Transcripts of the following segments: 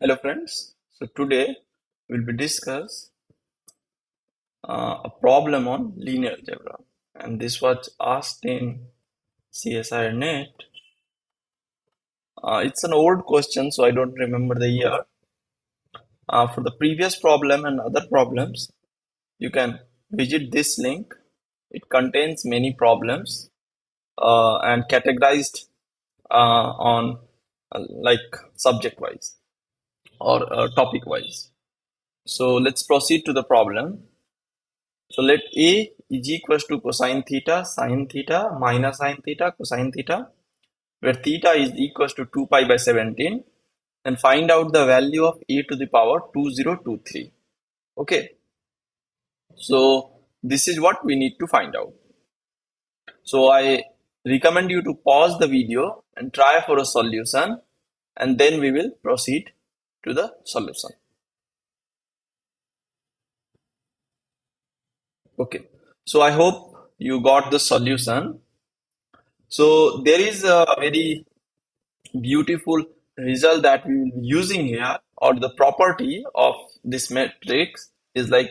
Hello friends. So today we'll be discuss a problem on linear algebra, and this was asked in CSIR NET. It's an old question, so I don't remember the year. For the previous problem and other problems, you can visit this link. It contains many problems and categorized on like subject wise or topic wise. So let's proceed to the problem. So let A is equals to cosine theta, sine theta, minus sine theta, cosine theta, where theta is equals to 2 pi by 17, and find out the value of A to the power 2023. Okay, so this is what we need to find out. So I recommend you to pause the video and try for a solution, and then we will proceed to the solution. Okay, so I hope you got the solution. So there is a very beautiful result that we will be using here, or the property of this matrix is like,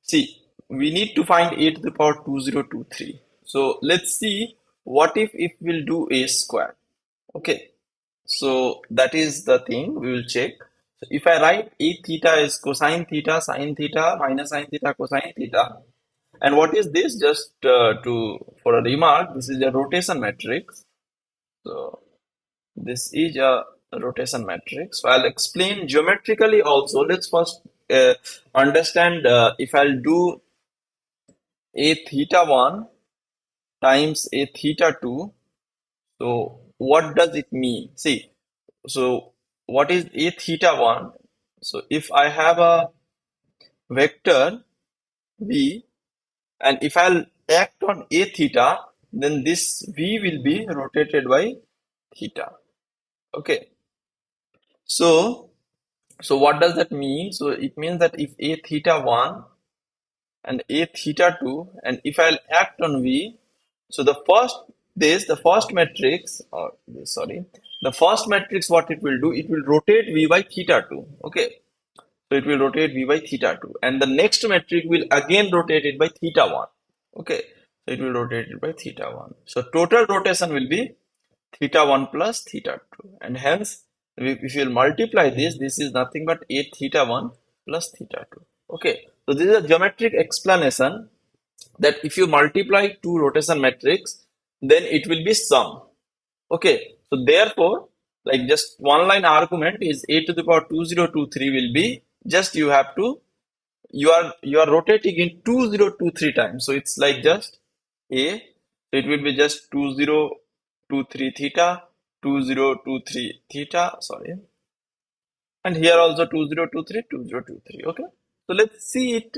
see, we need to find a to the power 2023. So let's see what if we'll do a square. Okay, so that is the thing we will check. So if I write a theta is cosine theta, sine theta, minus sine theta, cosine theta, and what is this? Just to for a remark, this is a rotation matrix. So this is a rotation matrix. So I'll explain geometrically also. Let's first understand if I'll do a theta 1 times a theta 2. So what does it mean? See, so what is a theta 1? So if I have a vector v, and if I'll act on a theta, then this v will be rotated by theta. Okay. So what does that mean? So it means that if a theta 1 and a theta 2, and if I'll act on v, so the first matrix, or sorry, the first matrix, what it will do, it will rotate v by theta 2. Okay. So it will rotate v by theta 2. And the next matrix will again rotate it by theta 1. Okay. So it will rotate it by theta 1. So total rotation will be theta 1 plus theta 2, and hence if you multiply this is nothing but a theta 1 plus theta 2. Okay, so this is a geometric explanation that if you multiply two rotation matrix, then it will be sum. Okay, so therefore, like just one line argument is a to the power 2023 will be just you are rotating in 2023 times, so it's like just a, so it will be just 2023 theta, 2023 theta, sorry, and here also 2023 2023. Okay, so let's see it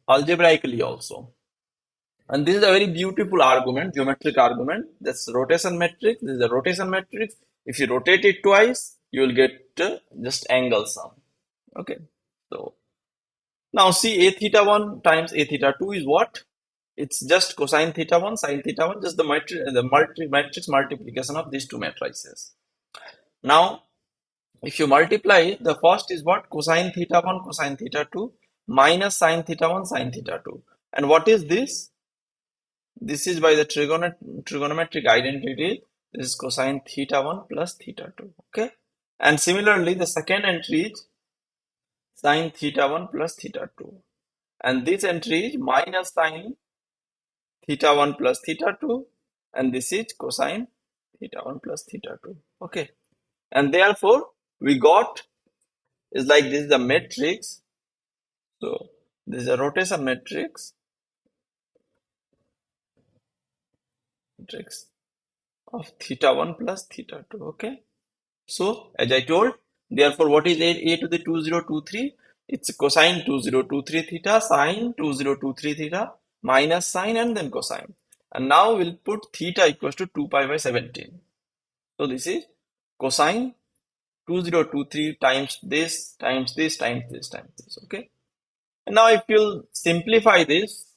algebraically also. And this is a very beautiful argument, geometric argument. That's rotation matrix. This is a rotation matrix. If you rotate it twice, you will get just angle sum. Okay, so now see a theta 1 times a theta 2 is what? It's just cosine theta 1, sine theta 1, just the matrix multiplication of these two matrices. Now, if you multiply, the first is what? Cosine theta 1, cosine theta 2, minus sine theta 1, sine theta 2. And what is this? This is by the trigonometric identity. This is cosine theta 1 plus theta 2. Okay. And similarly, the second entry is sine theta 1 plus theta 2. And this entry is minus sine theta 1 plus theta 2. And this is cosine theta 1 plus theta 2. Okay. And therefore, we got is like this is a matrix. So this is a rotation matrix of theta 1 plus theta 2. Okay. So as I told, therefore, what is a to the 2023? It's cosine 2023 theta, sine 2023 theta, minus sine and then cosine. And now we'll put theta equals to 2 pi by 17. So this is cosine 2023 times this, times this, times this, times this. Okay. And now if you'll simplify this,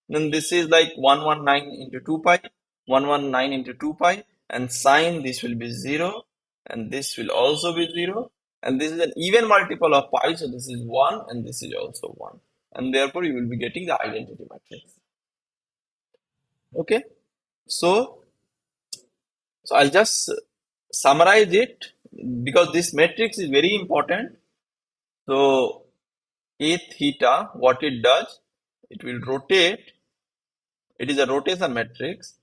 then this is like 119 into 2 pi, 119 into 2 pi, and sine this will be 0, and this will also be 0, And this is an even multiple of pi, so this is 1 and this is also 1. And therefore, you will be getting the identity matrix. Okay, so, so I'll just summarize it because this matrix is very important. So, A theta, what it does, it will rotate. It is a rotation matrix.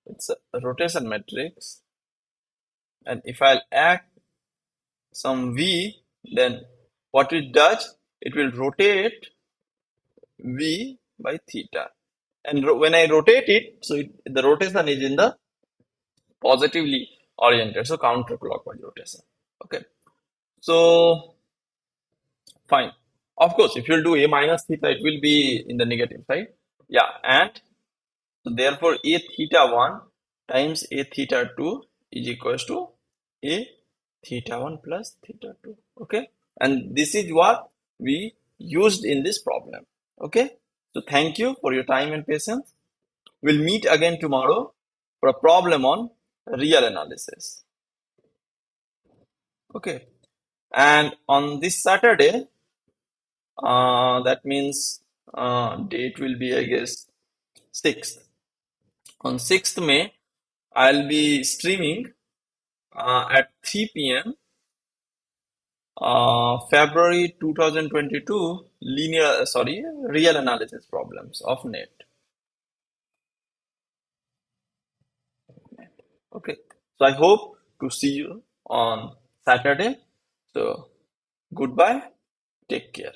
It's a rotation matrix. And if I'll add some V, then what it does, it will rotate V by theta. And when I rotate it, so the rotation is in the positively oriented, so counterclockwise rotation. Okay, so fine. Of course, if you'll do A minus theta, it will be in the negative side. Yeah, and so therefore A theta 1 times A theta 2 is equals to A theta 1 plus theta 2. Okay, and this is what we used in this problem. Okay, so thank you for your time and patience. We'll meet again tomorrow for a problem on real analysis. Okay, and on this Saturday, that means date will be, I guess, 6th. On 6th May, I'll be streaming at 3 p.m. February 2022 real analysis problems of NET. Okay, so I hope to see you on Saturday. So goodbye, take care.